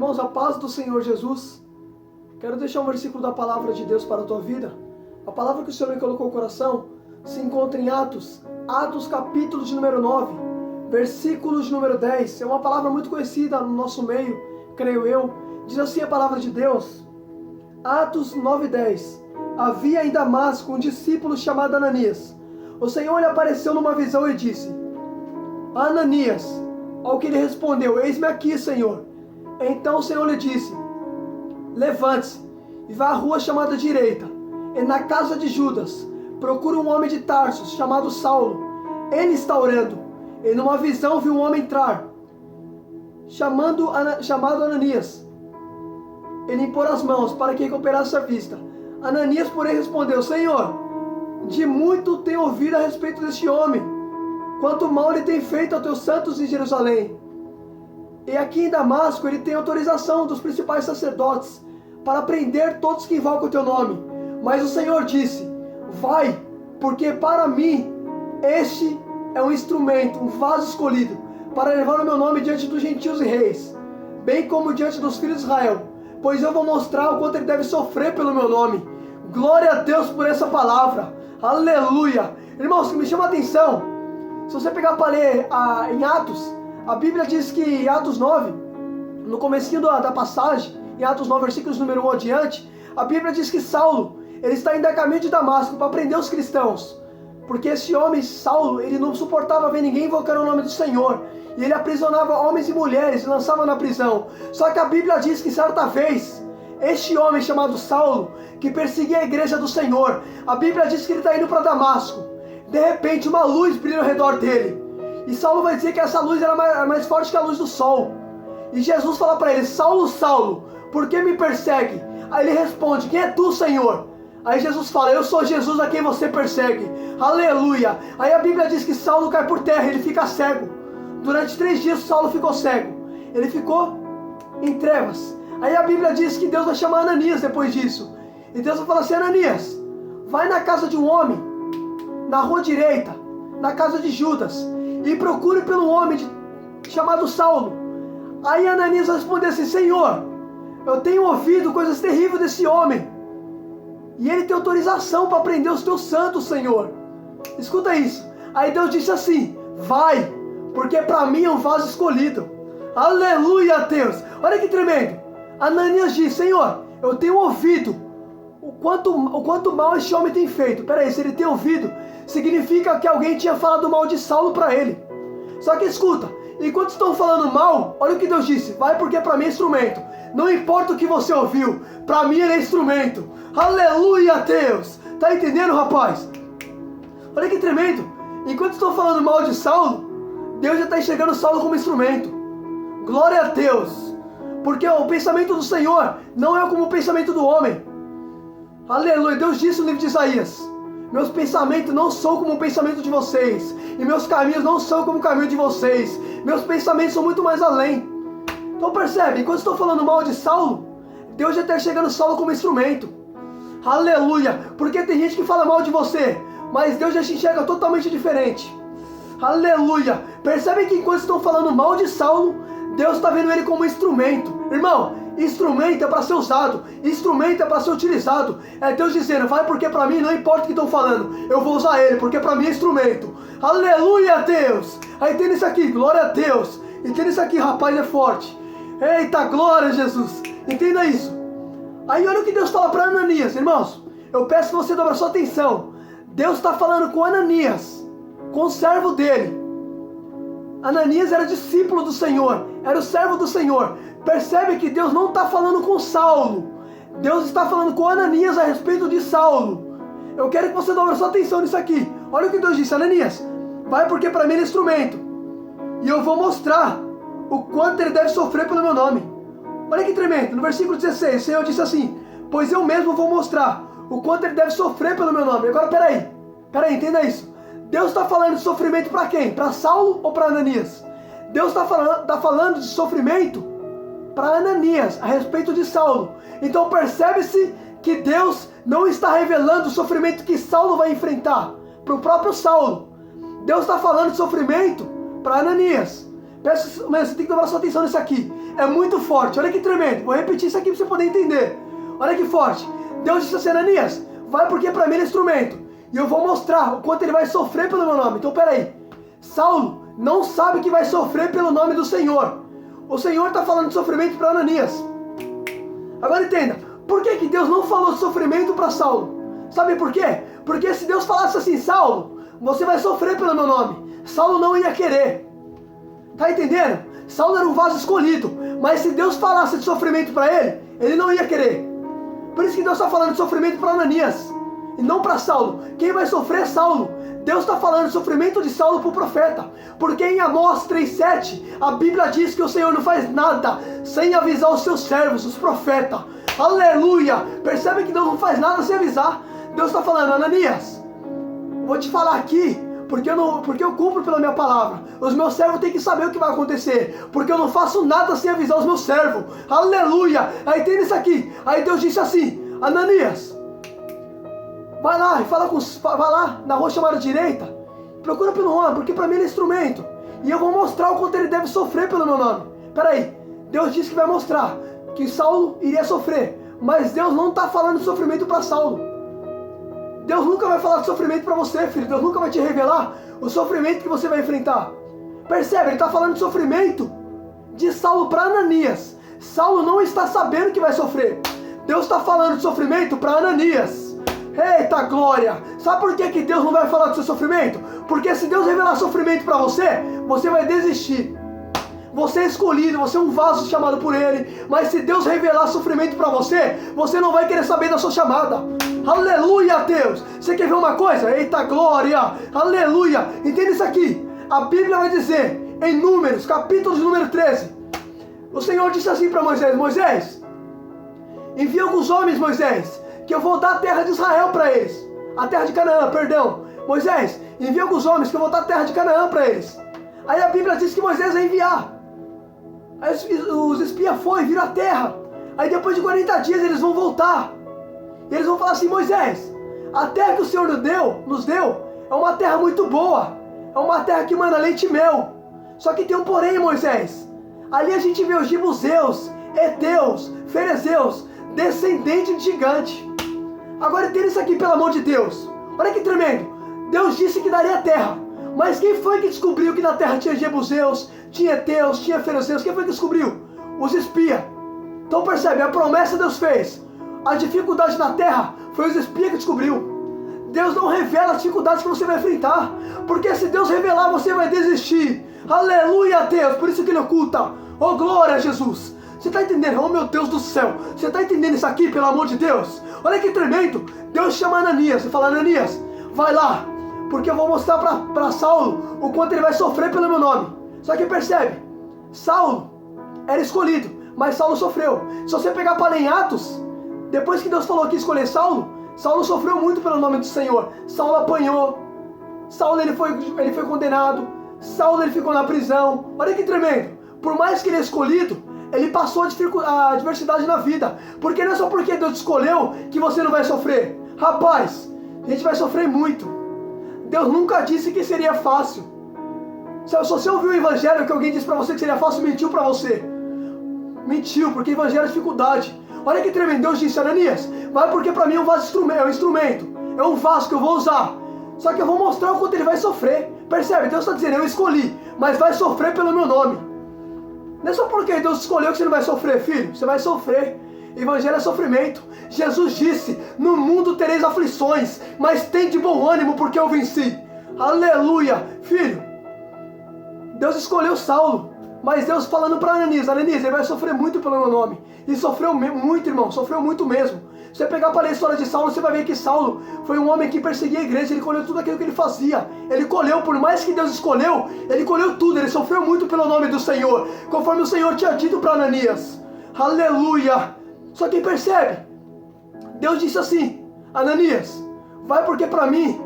Irmãos, a paz do Senhor Jesus. Quero deixar um versículo da palavra de Deus para a tua vida. A palavra que o Senhor me colocou no coração se encontra em Atos capítulo de número 9, versículo de número 10. É uma palavra muito conhecida no nosso meio, creio eu. Diz assim a palavra de Deus. Atos 9:10. Havia em Damasco um discípulo chamado Ananias. O Senhor lhe apareceu numa visão e disse: Ananias. Ao que ele respondeu: Eis-me aqui, Senhor. Então o Senhor lhe disse: Levante-se e vá à rua chamada direita, e na casa de Judas procure um homem de Tarso chamado Saulo. Ele está orando. E numa visão viu um homem entrar, chamado Ananias. Ele impôs as mãos para que recuperasse a vista. Ananias, porém, respondeu: Senhor, de muito tenho ouvido a respeito deste homem, quanto mal ele tem feito aos teus santos em Jerusalém. E aqui em Damasco ele tem autorização dos principais sacerdotes para prender todos que invocam o teu nome. Mas o Senhor disse: vai, porque para mim este é um instrumento, um vaso escolhido, para levar o meu nome diante dos gentios e reis, bem como diante dos filhos de Israel, pois eu vou mostrar o quanto ele deve sofrer pelo meu nome. Glória a Deus por essa palavra. Aleluia. Irmãos, que me chama a atenção, se você pegar para ler em Atos, a Bíblia diz que em Atos 9, no comecinho da passagem, em Atos 9, versículos número 1 adiante, a Bíblia diz que Saulo, ele está indo a caminho de Damasco para prender os cristãos, porque esse homem, Saulo, ele não suportava ver ninguém invocando o nome do Senhor, e ele aprisionava homens e mulheres e lançava na prisão. Só que a Bíblia diz que certa vez, este homem chamado Saulo, que perseguia a igreja do Senhor, a Bíblia diz que ele está indo para Damasco. De repente uma luz brilha ao redor dele, e Saulo vai dizer que essa luz era mais forte que a luz do sol. E Jesus fala para ele: Saulo, Saulo, por que me persegue? Aí ele responde: quem é tu, Senhor? Aí Jesus fala: eu sou Jesus a quem você persegue. Aleluia. Aí a Bíblia diz que Saulo cai por terra, ele fica cego. Durante 3 dias Saulo ficou cego, ele ficou em trevas. Aí a Bíblia diz que Deus vai chamar Ananias depois disso, e Deus vai falar assim: Ananias, vai na casa de um homem, na rua direita, na casa de Judas, e procure pelo homem chamado Saulo. Aí Ananias vai responder assim: Senhor, eu tenho ouvido coisas terríveis desse homem, e ele tem autorização para prender os teus santos, Senhor. Escuta isso. Aí Deus disse assim: vai, porque para mim é um vaso escolhido. Aleluia, Deus. Olha que tremendo. Ananias diz: Senhor, eu tenho ouvido o quanto mal este homem tem feito. Peraí, se ele tem ouvido, significa que alguém tinha falado mal de Saulo para ele. Só que escuta, enquanto estão falando mal, olha o que Deus disse: vai, porque para mim é instrumento. Não importa o que você ouviu, para mim ele é instrumento. Aleluia, Deus. Tá entendendo, rapaz? Olha que tremendo. Enquanto estão falando mal de Saulo, Deus já está enxergando Saulo como instrumento. Glória a Deus. Porque o pensamento do Senhor não é como o pensamento do homem. Aleluia. Deus disse no livro de Isaías: meus pensamentos não são como o pensamento de vocês, e meus caminhos não são como o caminho de vocês. Meus pensamentos são muito mais além. Então percebe, enquanto estou falando mal de Saulo, Deus já está enxergando Saulo como instrumento. Aleluia. Porque tem gente que fala mal de você, mas Deus já te enxerga totalmente diferente. Aleluia. Percebe que enquanto estão falando mal de Saulo, Deus está vendo ele como instrumento. Irmão, instrumento é para ser usado, instrumento é para ser utilizado. É Deus dizendo: vai, porque para mim não importa o que estão falando, eu vou usar ele, porque para mim é instrumento. Aleluia, Deus. Aí entenda isso aqui, glória a Deus. Entenda isso aqui, rapaz, é forte. Eita, glória a Jesus. Entenda isso. Aí olha o que Deus fala para Ananias. Irmãos, eu peço que você dobre a sua atenção. Deus está falando com Ananias, com o servo dele. Ananias era discípulo do Senhor, era o servo do Senhor. Percebe que Deus não está falando com Saulo, Deus está falando com Ananias a respeito de Saulo. Eu quero que você dobre a sua atenção nisso aqui. Olha o que Deus disse: Ananias, vai, porque para mim ele é instrumento, e eu vou mostrar o quanto ele deve sofrer pelo meu nome. Olha que tremendo. No versículo 16, o Senhor disse assim: pois eu mesmo vou mostrar o quanto ele deve sofrer pelo meu nome. Agora peraí, entenda isso. Deus está falando de sofrimento para quem? Para Saulo ou para Ananias? Deus está falando de sofrimento para Ananias, a respeito de Saulo. Então percebe-se que Deus não está revelando o sofrimento que Saulo vai enfrentar para o próprio Saulo. Deus está falando de sofrimento para Ananias. Mas você tem que tomar sua atenção nisso aqui. é muito forte. Olha que tremendo. Vou repetir isso aqui para você poder entender. Olha que forte. Deus disse assim, Ananias, vai porque para mim ele é instrumento. E eu vou mostrar o quanto ele vai sofrer pelo meu nome. Então peraí. Saulo não sabe que vai sofrer pelo nome do Senhor. O Senhor está falando de sofrimento para Ananias. Agora entenda. Por que Deus não falou de sofrimento para Saulo? Sabe por quê? Porque se Deus falasse assim, Saulo, você vai sofrer pelo meu nome, Saulo não ia querer. Tá entendendo? Saulo era um vaso escolhido. Mas se Deus falasse de sofrimento para ele, ele não ia querer. Por isso que Deus está falando de sofrimento para Ananias e não para Saulo. Quem vai sofrer é Saulo. Deus está falando de sofrimento de Saulo para o profeta. Porque em Amós 3,7 a Bíblia diz que o Senhor não faz nada sem avisar os seus servos, os profetas. Aleluia! Percebe que Deus não faz nada sem avisar. Deus está falando, Ananias, vou te falar aqui, porque eu cumpro pela minha palavra. Os meus servos têm que saber o que vai acontecer, porque eu não faço nada sem avisar os meus servos. Aleluia! Aí tem isso aqui. Aí Deus disse assim, Ananias, vai lá e vai lá na rua chamada direita, procura pelo nome, porque para mim ele é instrumento. E eu vou mostrar o quanto ele deve sofrer pelo meu nome. Peraí, Deus disse que vai mostrar que Saulo iria sofrer, mas Deus não está falando de sofrimento para Saulo. Deus nunca vai falar de sofrimento para você, filho. Deus nunca vai te revelar o sofrimento que você vai enfrentar. Percebe? Ele está falando de sofrimento de Saulo para Ananias. Saulo não está sabendo que vai sofrer. Deus está falando de sofrimento para Ananias. Eita glória! Sabe por que Deus não vai falar do seu sofrimento? Porque se Deus revelar sofrimento para você, você vai desistir. Você é escolhido, você é um vaso chamado por Ele. Mas se Deus revelar sofrimento para você, você não vai querer saber da sua chamada. Aleluia, Deus! Você quer ver uma coisa? Eita glória! Aleluia! Entenda isso aqui. A Bíblia vai dizer, em Números, capítulo de número 13. O Senhor disse assim para Moisés, Moisés, envia alguns homens, Moisés, que eu vou dar a terra de Israel para eles. A terra de Canaã, perdão. Moisés, envia alguns homens que eu vou dar a terra de Canaã para eles. Aí a Bíblia diz que Moisés vai enviar. Aí os espias foram, viram a terra. Aí depois de 40 dias eles vão voltar. E eles vão falar assim, Moisés, a terra que o Senhor nos deu é uma terra muito boa. É uma terra que manda leite e mel. Só que tem um porém, Moisés. Ali a gente vê os jebuseus, heteus, ferezeus, descendentes de gigante. Agora entenda isso aqui, pelo amor de Deus. Olha que tremendo. Deus disse que daria a terra. Mas quem foi que descobriu que na terra tinha jebuseus, tinha heteus, tinha ferezeus? Quem foi que descobriu? Os espias. Então percebe, a promessa Deus fez. A dificuldade na terra foi os espias que descobriu. Deus não revela as dificuldades que você vai enfrentar. Porque se Deus revelar, você vai desistir. Aleluia, Deus. Por isso que Ele oculta. Oh, glória a Jesus. Você está entendendo? Oh, meu Deus do céu. Você está entendendo isso aqui, pelo amor de Deus? Olha que tremendo. Deus chama Ananias. Você fala, Ananias, vai lá. Porque eu vou mostrar para Saulo o quanto ele vai sofrer pelo meu nome. Só que percebe, Saulo era escolhido, mas Saulo sofreu. Se você pegar para ler em Atos, depois que Deus falou que ia escolher Saulo, Saulo sofreu muito pelo nome do Senhor. Saulo apanhou, Saulo ele foi condenado, Saulo ele ficou na prisão. Olha que tremendo. Por mais que ele é escolhido, ele passou a adversidade na vida. Porque não é só porque Deus escolheu que você não vai sofrer. Rapaz, a gente vai sofrer muito. Deus nunca disse que seria fácil. Se você ouviu o evangelho que alguém disse para você que seria fácil, mentiu para você. Mentiu, porque evangelho é dificuldade. Olha que tremendo. Deus disse, Ananias, vai porque para mim é um instrumento. É um vaso que eu vou usar. Só que eu vou mostrar o quanto ele vai sofrer. Percebe? Deus está dizendo, eu escolhi, mas vai sofrer pelo meu nome. Não é só porque Deus escolheu que você não vai sofrer, filho. Você vai sofrer. Evangelho é sofrimento. Jesus disse, no mundo tereis aflições, mas tem de bom ânimo porque eu venci. Aleluia. Filho, Deus escolheu Saulo, mas Deus falando para Ananias, Ananias, ele vai sofrer muito pelo meu nome. E sofreu muito, irmão, sofreu muito mesmo. Se você pegar para ler a história de Saulo, você vai ver que Saulo foi um homem que perseguia a igreja. Ele colheu tudo aquilo que ele fazia. Ele colheu, por mais que Deus escolheu, ele colheu tudo. Ele sofreu muito pelo nome do Senhor, conforme o Senhor tinha dito para Ananias. Aleluia. Só que percebe, Deus disse assim, Ananias, vai porque para mim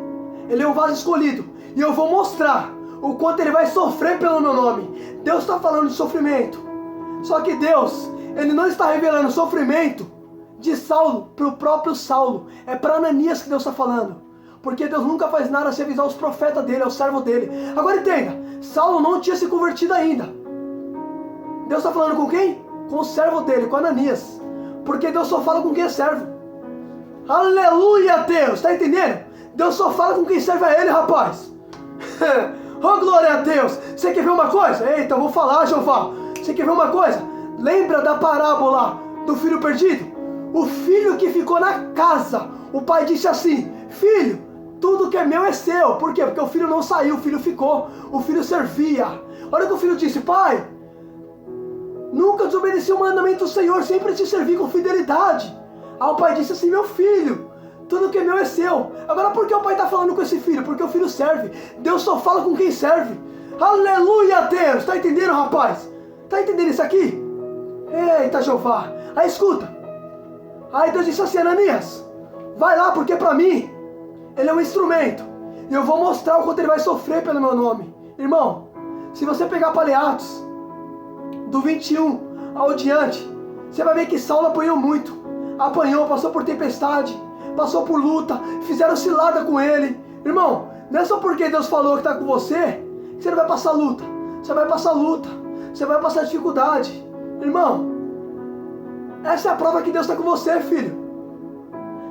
ele é um vaso escolhido. E eu vou mostrar o quanto ele vai sofrer pelo meu nome. Deus está falando de sofrimento. Só que Deus, ele não está revelando sofrimento de Saulo para o próprio Saulo. É para Ananias que Deus está falando. Porque Deus nunca faz nada sem avisar os profetas dele, é o servo dele. Agora entenda, Saulo não tinha se convertido ainda. Deus está falando com quem? Com o servo dele, com Ananias. Porque Deus só fala com quem é servo. Aleluia, Deus! Está entendendo? Deus só fala com quem serve a ele, rapaz. Oh, glória a Deus! Você quer ver uma coisa? Eita, eu vou falar, Jeová. Você quer ver uma coisa? Lembra da parábola do filho perdido? O filho que ficou na casa, o pai disse assim: filho, tudo que é meu é seu. Por quê? Porque o filho não saiu, o filho ficou. O filho servia. Olha o que o filho disse: pai, nunca desobedeci o mandamento do Senhor, sempre te servi com fidelidade. Aí o pai disse assim: meu filho, tudo que é meu é seu. Agora por que o pai está falando com esse filho? Porque o filho serve. Deus só fala com quem serve. Aleluia, Deus! Está entendendo, rapaz? Está entendendo isso aqui? Eita, Jeová! Aí escuta. Aí Deus disse assim: Ananias, vai lá, porque para mim ele é um instrumento. E eu vou mostrar o quanto ele vai sofrer pelo meu nome. Irmão, se você pegar para ler Atos, do 21 ao diante, você vai ver que Saulo apanhou muito. Apanhou, passou por tempestade, passou por luta, fizeram cilada com ele. Irmão, não é só porque Deus falou que está com você que você não vai passar luta. Você vai passar luta, você vai passar dificuldade. Irmão, essa é a prova que Deus está com você, filho.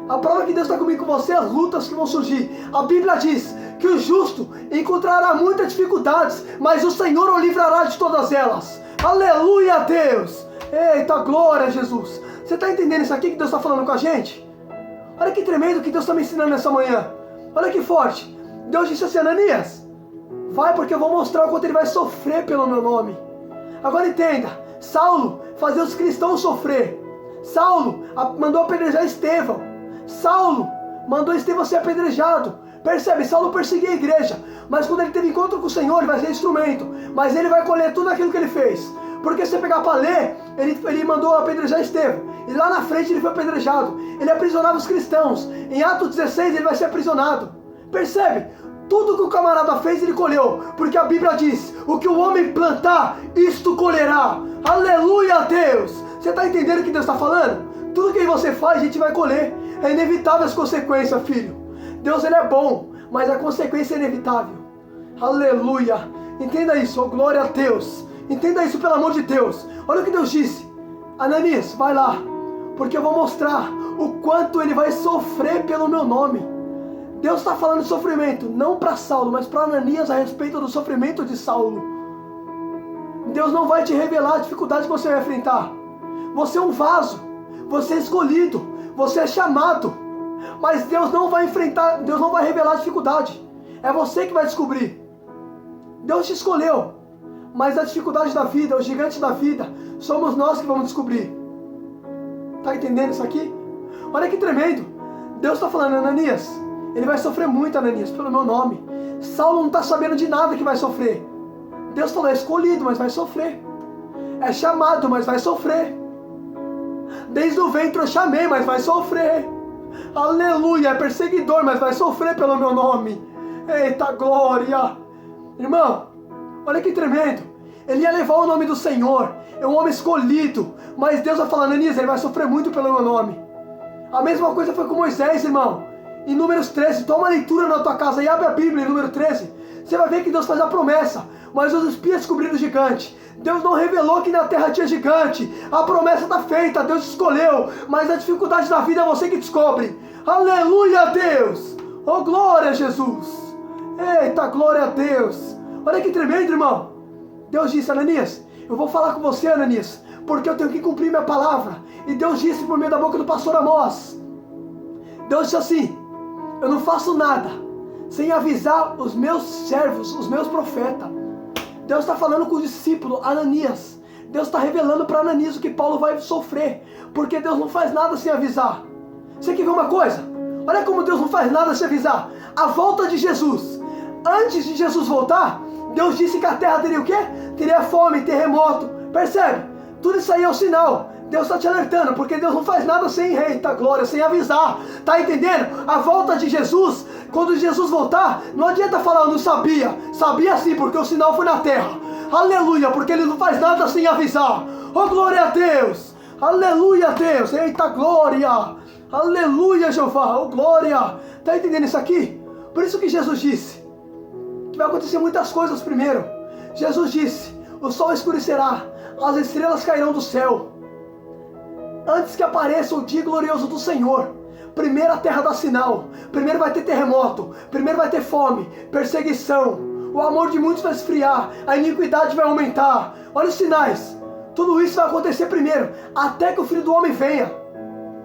A prova que Deus está comigo, com você, as lutas que vão surgir. A Bíblia diz que o justo encontrará muitas dificuldades, mas o Senhor o livrará de todas elas. Aleluia, Deus! Eita, glória a Jesus! Você está entendendo isso aqui que Deus está falando com a gente? Olha que tremendo que Deus está me ensinando nessa manhã. Olha que forte. Deus disse assim: Ananias, vai, porque eu vou mostrar o quanto ele vai sofrer pelo meu nome. Agora entenda, Saulo fazia os cristãos sofrer. Saulo mandou apedrejar Estevão. Saulo mandou Estevão ser apedrejado. Percebe? Saulo perseguia a igreja, mas quando ele teve encontro com o Senhor, ele vai ser instrumento. Mas ele vai colher tudo aquilo que ele fez. Porque se você pegar para ler, ele mandou apedrejar Estevão. E lá na frente ele foi apedrejado. Ele aprisionava os cristãos. Em Atos 16 ele vai ser aprisionado. Percebe? Tudo que o camarada fez, ele colheu. Porque a Bíblia diz: o que o homem plantar, isto colherá. Aleluia, Deus! Você está entendendo o que Deus está falando? Tudo que você faz, a gente vai colher. É inevitável as consequências, filho. Deus, ele é bom, mas a consequência é inevitável. Aleluia! Entenda isso, oh, glória a Deus. Entenda isso, pelo amor de Deus. Olha o que Deus disse: Ananias, vai lá, porque eu vou mostrar o quanto ele vai sofrer pelo meu nome. Deus está falando de sofrimento, não para Saulo, mas para Ananias a respeito do sofrimento de Saulo. Deus não vai te revelar a dificuldade que você vai enfrentar. Você é um vaso, você é escolhido, você é chamado. Mas Deus não vai enfrentar, Deus não vai revelar a dificuldade. É você que vai descobrir. Deus te escolheu, mas a dificuldade da vida, o gigante da vida, somos nós que vamos descobrir. Está entendendo isso aqui? Olha que tremendo. Deus está falando: Ananias, ele vai sofrer muito, Ananias, pelo meu nome. Saulo não está sabendo de nada que vai sofrer. Deus falou: é escolhido, mas vai sofrer. É chamado, mas vai sofrer. Desde o ventre eu chamei, mas vai sofrer. Aleluia, é perseguidor, mas vai sofrer pelo meu nome. Eita glória. Irmão, olha que tremendo. Ele ia levar o nome do Senhor. É um homem escolhido. Mas Deus vai falar: Ananias, ele vai sofrer muito pelo meu nome. A mesma coisa foi com Moisés, irmão. Em Números 13, toma a leitura na tua casa e abre a Bíblia em Número 13. Você vai ver que Deus faz a promessa. Mas os espias descobriram o gigante. Deus não revelou que na terra tinha gigante. A promessa está feita, Deus escolheu. Mas a dificuldade da vida é você que descobre. Aleluia, Deus! Oh, glória a Jesus! Eita, glória a Deus! Olha que tremendo, irmão. Deus disse: Ananias, eu vou falar com você, Ananias, porque eu tenho que cumprir minha palavra. E Deus disse por meio da boca do pastor Amós. Deus disse assim: eu não faço nada sem avisar os meus servos, os meus profetas. Deus está falando com o discípulo Ananias. Deus está revelando para Ananias o que Paulo vai sofrer, porque Deus não faz nada sem avisar. Você quer ver uma coisa? Olha como Deus não faz nada sem avisar. A volta de Jesus. Antes de Jesus voltar, Deus disse que a terra teria o quê? Teria fome, terremoto. Percebe? Tudo isso aí é um sinal. Deus está te alertando, porque Deus não faz nada sem eita glória, sem avisar. Tá entendendo? A volta de Jesus, quando Jesus voltar, não adianta falar: eu não sabia. Sabia sim, porque o sinal foi na terra. Aleluia, porque ele não faz nada sem avisar. Oh, glória a Deus. Aleluia, Deus. Eita glória. Aleluia, Jeová. Oh, glória. Tá entendendo isso aqui? Por isso que Jesus disse que vai acontecer muitas coisas primeiro. Jesus disse: o sol escurecerá, as estrelas cairão do céu. Antes que apareça o dia glorioso do Senhor, primeiro a terra dá sinal, primeiro vai ter terremoto, primeiro vai ter fome, perseguição, o amor de muitos vai esfriar, a iniquidade vai aumentar. Olha os sinais, tudo isso vai acontecer primeiro, até que o Filho do Homem venha.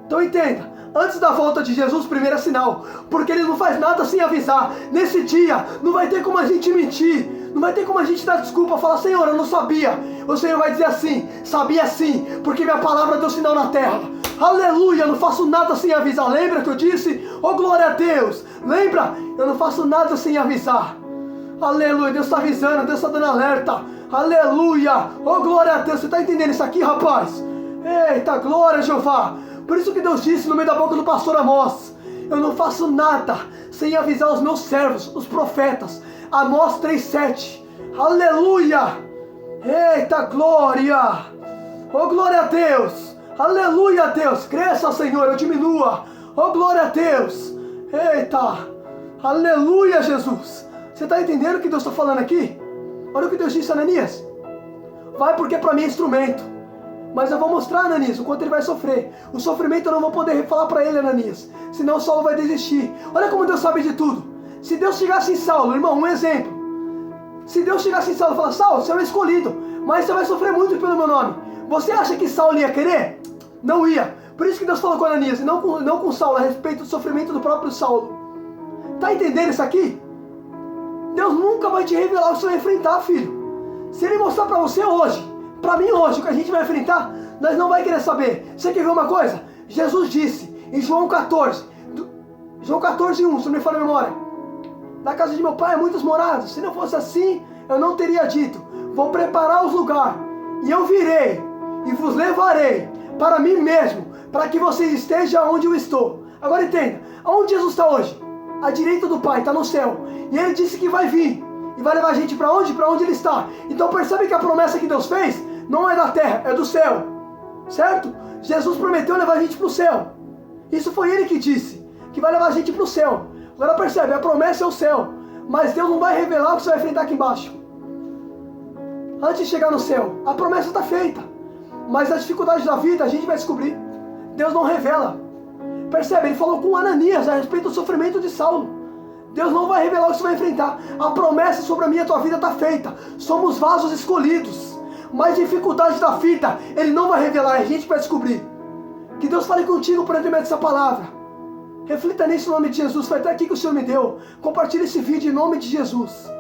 Então entenda, antes da volta de Jesus, primeiro é sinal, porque Ele não faz nada sem avisar. Nesse dia, não vai ter como a gente mentir, não vai ter como a gente dar desculpa, falar, Senhor, eu não sabia. O Senhor vai dizer assim, sabia sim, porque minha palavra deu sinal na terra. Aleluia, eu não faço nada sem avisar. Lembra que eu disse? Oh, glória a Deus. Lembra? Eu não faço nada sem avisar. Aleluia, Deus está avisando, Deus está dando alerta. Aleluia, oh, glória a Deus. Você está entendendo isso aqui, rapaz? Eita, glória, Jeová. Por isso que Deus disse no meio da boca do pastor Amós, eu não faço nada sem avisar os meus servos, os profetas. Amós 3:7. Aleluia. Eita, glória. Oh, glória a Deus. Aleluia, Deus. Cresça, Senhor, eu diminua. Oh, glória a Deus. Eita. Aleluia, Jesus. Você está entendendo o que Deus está falando aqui? Olha o que Deus disse a Ananias. Vai porque para mim é instrumento. Mas eu vou mostrar, Ananias, o quanto ele vai sofrer. O sofrimento eu não vou poder falar para ele, Ananias. Senão Saulo vai desistir. Olha como Deus sabe de tudo. Se Deus chegasse em Saulo, irmão, um exemplo. Se Deus chegasse em Saulo e falasse, Saulo, você é o escolhido, mas você vai sofrer muito pelo meu nome. Você acha que Saulo ia querer? Não ia. Por isso que Deus falou com Ananias, e não com Saulo, a respeito do sofrimento do próprio Saulo. Tá entendendo isso aqui? Deus nunca vai te revelar o que você vai enfrentar, filho. Se Ele mostrar pra você hoje, pra mim hoje, o que a gente vai enfrentar, nós não vai querer saber. Você quer ver uma coisa? Jesus disse, em João 14, João 14:1, se não me falha a memória, na casa de meu pai há muitas moradas. Se não fosse assim, eu não teria dito, vou preparar os lugares, e eu virei, e vos levarei para mim mesmo, para que vocês estejam onde eu estou. Agora entenda, aonde Jesus está hoje? À direita do Pai, está no céu. E Ele disse que vai vir, e vai levar a gente para onde? Para onde Ele está. Então percebe que a promessa que Deus fez, não é da terra, é do céu. Certo? Jesus prometeu levar a gente para o céu. Isso foi Ele que disse, que vai levar a gente para o céu. Agora percebe, a promessa é o céu, mas Deus não vai revelar o que você vai enfrentar aqui embaixo. Antes de chegar no céu, a promessa está feita, mas as dificuldades da vida a gente vai descobrir. Deus não revela. Percebe, Ele falou com Ananias a respeito do sofrimento de Saulo. Deus não vai revelar o que você vai enfrentar. A promessa sobre a minha e a tua vida está feita. Somos vasos escolhidos, mas dificuldades da vida Ele não vai revelar, a gente vai descobrir. Que Deus fale contigo por intermédio dessa palavra. Reflita nisso em nome de Jesus. Foi até aqui que o Senhor me deu. Compartilhe esse vídeo em nome de Jesus.